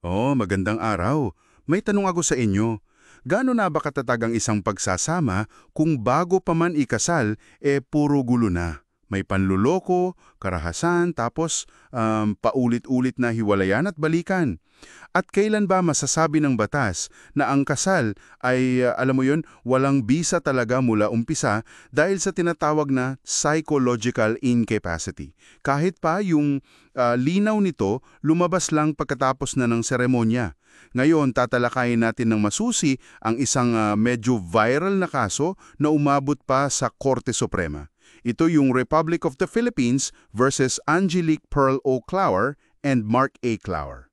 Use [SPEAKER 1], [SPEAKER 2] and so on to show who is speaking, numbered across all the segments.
[SPEAKER 1] Oh, magandang araw. May tanong ako sa inyo. Gaano na ba katatag ang isang pagsasama kung bago pa man ikasal, puro gulo na? May panluloko, karahasan, tapos paulit-ulit na hiwalayan at balikan. At kailan ba masasabi ng batas na ang kasal ay, alam mo yun, walang bisa talaga mula umpisa dahil sa tinatawag na psychological incapacity? Kahit pa yung linaw nito lumabas lang pagkatapos na ng seremonya. Ngayon, tatalakayin natin ng masusi ang isang medyo viral na kaso na umabot pa sa Korte Suprema. Ito yung Republic of the Philippines versus Angelique Pearl O. Clower and Mark A. Clower.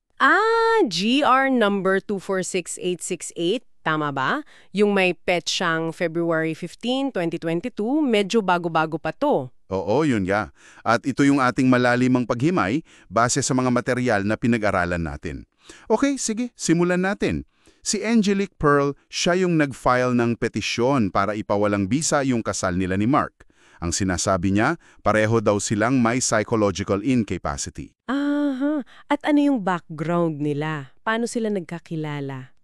[SPEAKER 2] GR number 246868, tama ba? Yung may petsang February 15, 2022, medyo bago-bago pa to.
[SPEAKER 1] Oo, yun nga. At ito yung ating malalimang paghimay base sa mga material na pinag-aralan natin. Okay, sige, simulan natin. Si Angelique Pearl, siya yung nag-file ng petisyon para ipawalang bisa yung kasal nila ni Mark. Ang sinasabi niya, pareho daw silang may psychological incapacity.
[SPEAKER 2] Aha, at ano yung background nila? Paano sila nagkakilala?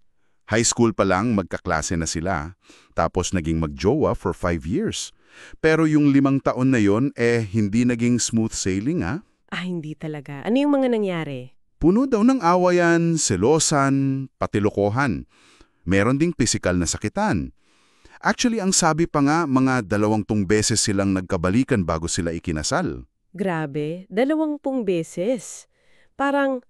[SPEAKER 1] High school pa lang magkaklase na sila, tapos naging magjowa for 5 years. Pero yung 5 taon na yon, hindi naging smooth sailing
[SPEAKER 2] Hindi talaga. Ano yung mga nangyari?
[SPEAKER 1] Puno daw ng awayan, selosan, patilokohan. Meron ding pisikal na sakitan. Actually, ang sabi pa nga, mga 20 beses silang nagkabalikan bago sila ikinasal.
[SPEAKER 2] Grabe, 20 beses. Parang,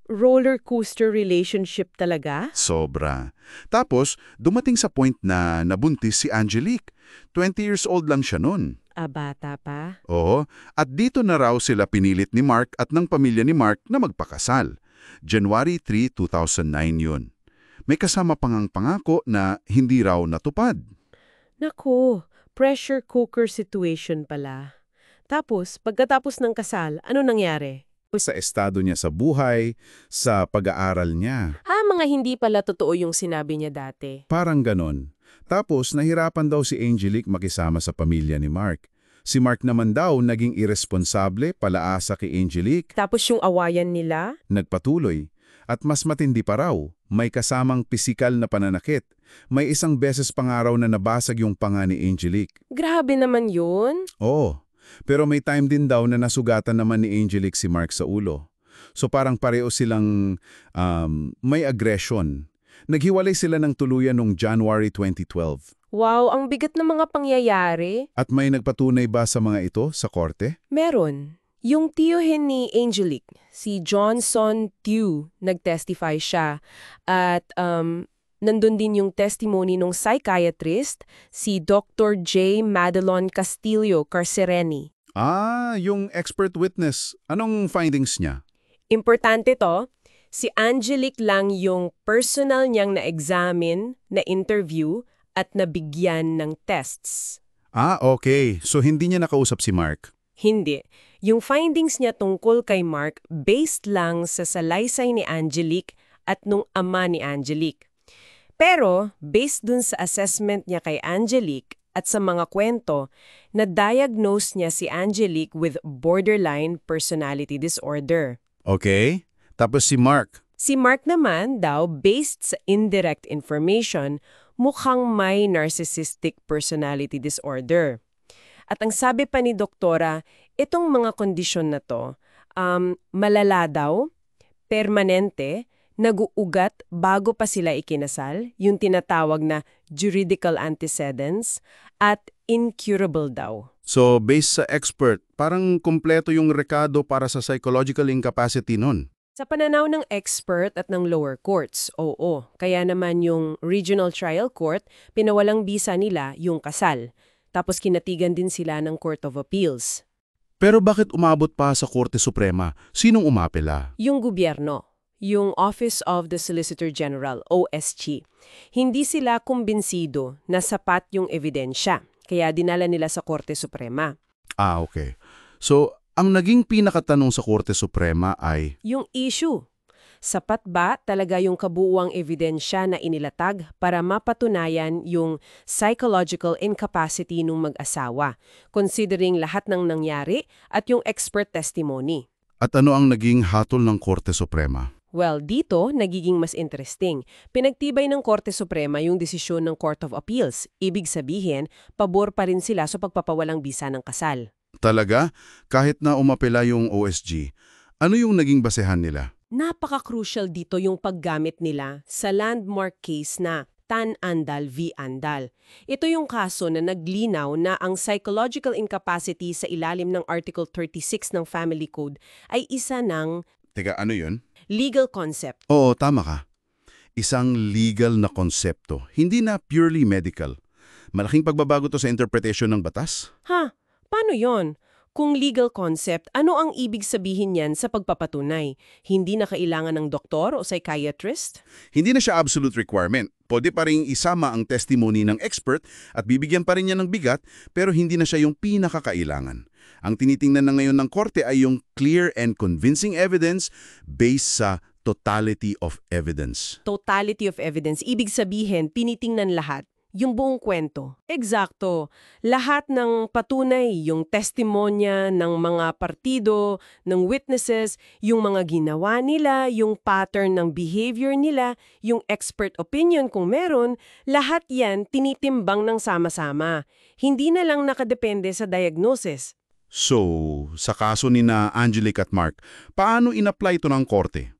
[SPEAKER 2] roller coaster relationship talaga?
[SPEAKER 1] Sobra. Tapos, dumating sa point na nabuntis si Angelique. 20 years old lang siya noon.
[SPEAKER 2] Bata pa?
[SPEAKER 1] Oo, at dito na raw sila pinilit ni Mark at ng pamilya ni Mark na magpakasal. January 3, 2009 yun. May kasama pang pangako na hindi raw natupad.
[SPEAKER 2] Naku, pressure cooker situation pala. Tapos, pagkatapos ng kasal, ano nangyari?
[SPEAKER 1] Sa estado niya sa buhay, sa pag-aaral niya.
[SPEAKER 2] Mga hindi pala totoo yung sinabi niya dati.
[SPEAKER 1] Parang ganon. Tapos nahirapan daw si Angelique makisama sa pamilya ni Mark. Si Mark naman daw naging irresponsable, palaasa kay Angelique.
[SPEAKER 2] Tapos yung awayan nila?
[SPEAKER 1] Nagpatuloy. At mas matindi pa raw, may kasamang pisikal na pananakit. May 1 beses pa nga raw na nabasag yung panga ni Angelique.
[SPEAKER 2] Grabe naman yun.
[SPEAKER 1] Oo, pero may time din daw na nasugatan naman ni Angelique si Mark sa ulo. So parang pareho silang may aggression. Naghiwalay sila ng tuluyan noong January 2012.
[SPEAKER 2] Wow, ang bigat ng mga pangyayari.
[SPEAKER 1] At may nagpatunay ba sa mga ito sa korte?
[SPEAKER 2] Meron. Yung tiyuhin ni Angelique, si Johnson Tew, nag-testify siya. At nandun din yung testimony ng psychiatrist, si Dr. J. Madelon Castillo Carcereni.
[SPEAKER 1] Yung expert witness. Anong findings niya?
[SPEAKER 2] Importante to, si Angelique lang yung personal niyang na-examine, na-interview, at nabigyan ng tests.
[SPEAKER 1] Okay. So hindi niya nakausap si Mark?
[SPEAKER 2] Hindi. Yung findings niya tungkol kay Mark based lang sa salaysay ni Angelique at nung ama ni Angelique. Pero, based dun sa assessment niya kay Angelique at sa mga kwento, na-diagnose niya si Angelique with borderline personality disorder.
[SPEAKER 1] Okay. Tapos si Mark?
[SPEAKER 2] Si Mark naman daw, based sa indirect information, mukhang may narcissistic personality disorder. At ang sabi pa ni doktora, itong mga kondisyon na to, malala daw, permanente, nag-uugat bago pa sila ikinasal, yung tinatawag na juridical antecedents, at incurable daw.
[SPEAKER 1] So, based sa expert, parang kumpleto yung rekado para sa psychological incapacity nun.
[SPEAKER 2] Sa pananaw ng expert at ng lower courts, oo. Kaya naman yung regional trial court, pinawalang bisa nila yung kasal. Tapos kinatigan din sila ng Court of Appeals.
[SPEAKER 1] Pero bakit umabot pa sa Korte Suprema? Sinong umapela?
[SPEAKER 2] Yung gobyerno, yung Office of the Solicitor General, OSG. Hindi sila kumbinsido na sapat yung ebidensya, kaya dinala nila sa Korte Suprema.
[SPEAKER 1] Okay. So, ang naging pinakatanong sa Korte Suprema ay...
[SPEAKER 2] Yung issue. Sapat ba talaga yung kabuuang ebidensya na inilatag para mapatunayan yung psychological incapacity ng mag-asawa, considering lahat ng nangyari at yung expert testimony?
[SPEAKER 1] At ano ang naging hatol ng Korte Suprema?
[SPEAKER 2] Well, dito, nagiging mas interesting. Pinagtibay ng Korte Suprema yung desisyon ng Court of Appeals. Ibig sabihin, pabor pa rin sila sa pagpapawalang bisa ng kasal.
[SPEAKER 1] Talaga? Kahit na umapela yung OSG, ano yung naging basehan nila?
[SPEAKER 2] Napaka-crucial dito yung paggamit nila sa landmark case na Tan Andal v. Andal. Ito yung kaso na naglinaw na ang psychological incapacity sa ilalim ng Article 36 ng Family Code ay isa ng
[SPEAKER 1] Teka, ano yun?
[SPEAKER 2] legal concept.
[SPEAKER 1] Oo, tama ka. Isang legal na konsepto, hindi na purely medical. Malaking pagbabago to sa interpretation ng batas.
[SPEAKER 2] Ha? Paano yon? Kung legal concept, ano ang ibig sabihin niyan sa pagpapatunay? Hindi na kailangan ng doktor o psychiatrist?
[SPEAKER 1] Hindi na siya absolute requirement. Pwede pa rin isama ang testimony ng expert at bibigyan pa rin niya ng bigat, pero hindi na siya yung pinakakailangan. Ang tinitingnan na ngayon ng korte ay yung clear and convincing evidence based sa totality of evidence.
[SPEAKER 2] Totality of evidence. Ibig sabihin, tinitingnan lahat. Yung buong kwento. Eksakto. Lahat ng patunay, yung testimonya ng mga partido, ng witnesses, yung mga ginawa nila, yung pattern ng behavior nila, yung expert opinion kung meron, lahat yan tinitimbang ng sama-sama. Hindi na lang nakadepende sa diagnosis.
[SPEAKER 1] So, sa kaso ni na Angelique at Mark, paano in-apply ito ng korte?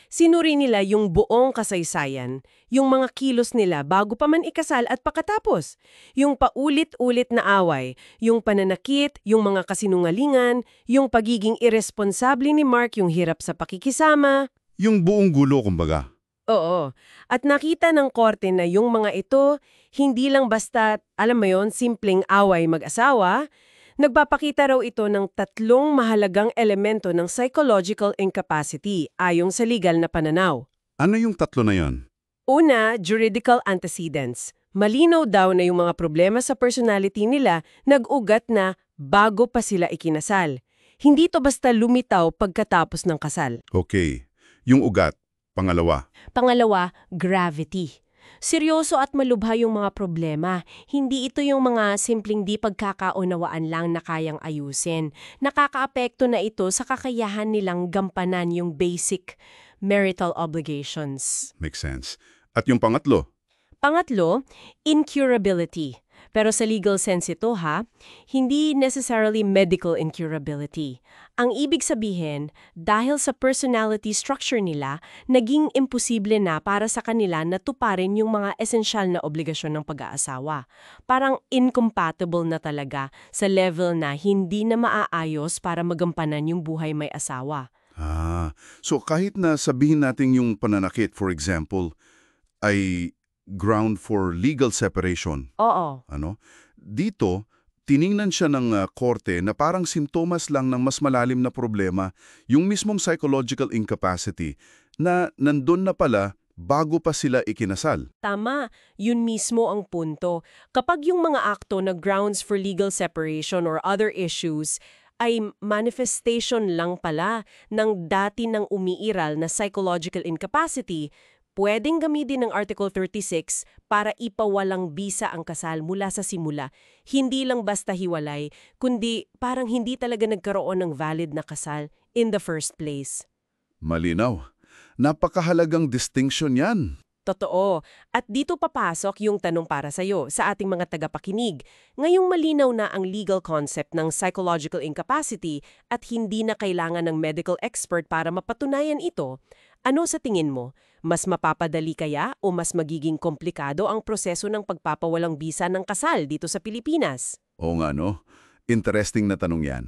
[SPEAKER 2] Sinuri nila yung buong kasaysayan, yung mga kilos nila bago pa man ikasal at pakatapos, yung paulit-ulit na away, yung pananakit, yung mga kasinungalingan, yung pagiging irresponsable ni Mark, yung hirap sa pakikisama.
[SPEAKER 1] Yung buong gulo, kumbaga.
[SPEAKER 2] Oo. At nakita ng korte na yung mga ito, hindi lang basta, alam mo yon, simpleng away mag-asawa. Nagpapakita raw ito ng tatlong mahalagang elemento ng psychological incapacity ayon sa legal na pananaw.
[SPEAKER 1] Ano yung tatlo na yon?
[SPEAKER 2] Una, juridical antecedents. Malinaw daw na yung mga problema sa personality nila nag-ugat na bago pa sila ikinasal. Hindi to basta lumitaw pagkatapos ng kasal.
[SPEAKER 1] Okay. Yung ugat, pangalawa.
[SPEAKER 2] Pangalawa, gravity. Seryoso at malubha yung mga problema. Hindi ito yung mga simpleng di pagkakaunawaan lang na kayang ayusin. Nakakaapekto na ito sa kakayahan nilang gampanan yung basic marital obligations.
[SPEAKER 1] Makes sense. At yung pangatlo?
[SPEAKER 2] Pangatlo, incurability. Pero sa legal sense ito hindi necessarily medical incurability. Ang ibig sabihin, dahil sa personality structure nila, naging imposible na para sa kanila na tuparin yung mga esensyal na obligasyon ng pag-aasawa. Parang incompatible na talaga sa level na hindi na maaayos para magampanan yung buhay may asawa.
[SPEAKER 1] So kahit na sabihin natin yung pananakit, for example, ay ground for legal separation.
[SPEAKER 2] Oo.
[SPEAKER 1] Dito, tiningnan siya ng korte na parang simptomas lang ng mas malalim na problema, yung mismong psychological incapacity, na nandun na pala bago pa sila ikinasal.
[SPEAKER 2] Tama, yun mismo ang punto. Kapag yung mga akto na grounds for legal separation or other issues ay manifestation lang pala ng dati ng umiiral na psychological incapacity, pwedeng gamitin ng Article 36 para ipawalang bisa ang kasal mula sa simula. Hindi lang basta hiwalay, kundi parang hindi talaga nagkaroon ng valid na kasal in the first place.
[SPEAKER 1] Malinaw. Napakahalagang distinction yan.
[SPEAKER 2] Totoo. At dito papasok yung tanong para sa'yo, sa ating mga tagapakinig. Ngayong malinaw na ang legal concept ng psychological incapacity at hindi na kailangan ng medical expert para mapatunayan ito, ano sa tingin mo? Mas mapapadali kaya o mas magiging komplikado ang proseso ng pagpapawalang bisa ng kasal dito sa Pilipinas?
[SPEAKER 1] Oo nga no, interesting na tanong yan.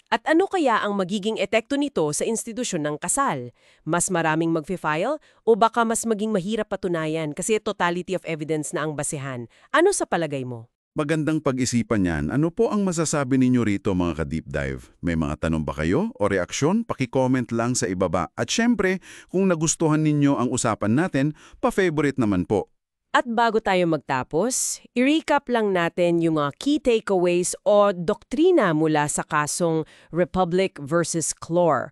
[SPEAKER 2] At ano kaya ang magiging epekto nito sa institusyon ng kasal? Mas maraming mag-file o baka mas maging mahirap patunayan kasi totality of evidence na ang basehan? Ano sa palagay mo?
[SPEAKER 1] Magandang pag-isipan yan. Ano po ang masasabi ninyo rito mga ka-deep dive? May mga tanong ba kayo o reaksyon? Paki-comment lang sa ibaba. At syempre, kung nagustuhan ninyo ang usapan natin, pa-favorite naman po.
[SPEAKER 2] At bago tayo magtapos, i-recap lang natin yung mga key takeaways o doktrina mula sa kasong Republic versus Clore.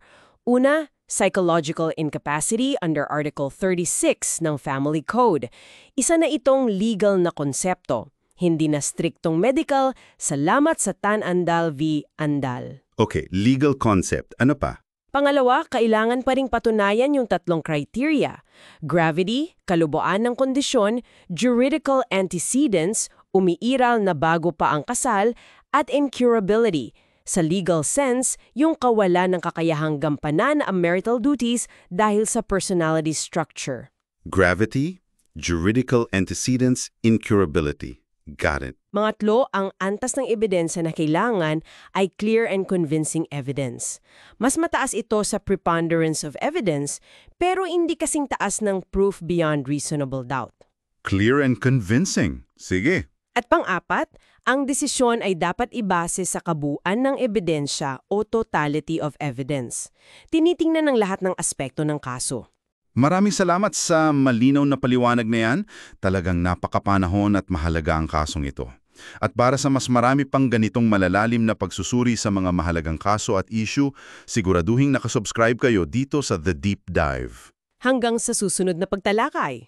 [SPEAKER 2] Una, psychological incapacity under Article 36 ng Family Code. Isa na itong legal na konsepto. Hindi na striktong medical, salamat sa Tan Andal v. Andal.
[SPEAKER 1] Okay, legal concept. Ano pa?
[SPEAKER 2] Pangalawa, kailangan pa ring patunayan yung tatlong criteria: gravity, kalubuan ng kondisyon, juridical antecedents, umiiral na bago pa ang kasal, at incurability. Sa legal sense, yung kawalan ng kakayahang gampanan ang marital duties dahil sa personality structure.
[SPEAKER 1] Gravity, juridical antecedents, incurability. Got it.
[SPEAKER 2] Mangatlo, ang antas ng ebidensya na kailangan ay clear and convincing evidence. Mas mataas ito sa preponderance of evidence, pero hindi kasing taas ng proof beyond reasonable doubt.
[SPEAKER 1] Clear and convincing. Sige.
[SPEAKER 2] At pang-apat, ang desisyon ay dapat ibase sa kabuuan ng ebidensya o totality of evidence. Tinitingnan ng lahat ng aspekto ng kaso.
[SPEAKER 1] Maraming salamat sa malinaw na paliwanag na yan. Talagang napakapanahon at mahalaga ang kasong ito. At para sa mas marami pang ganitong malalalim na pagsusuri sa mga mahalagang kaso at issue, siguraduhing nakasubscribe kayo dito sa The Deep Dive.
[SPEAKER 2] Hanggang sa susunod na pagtalakay.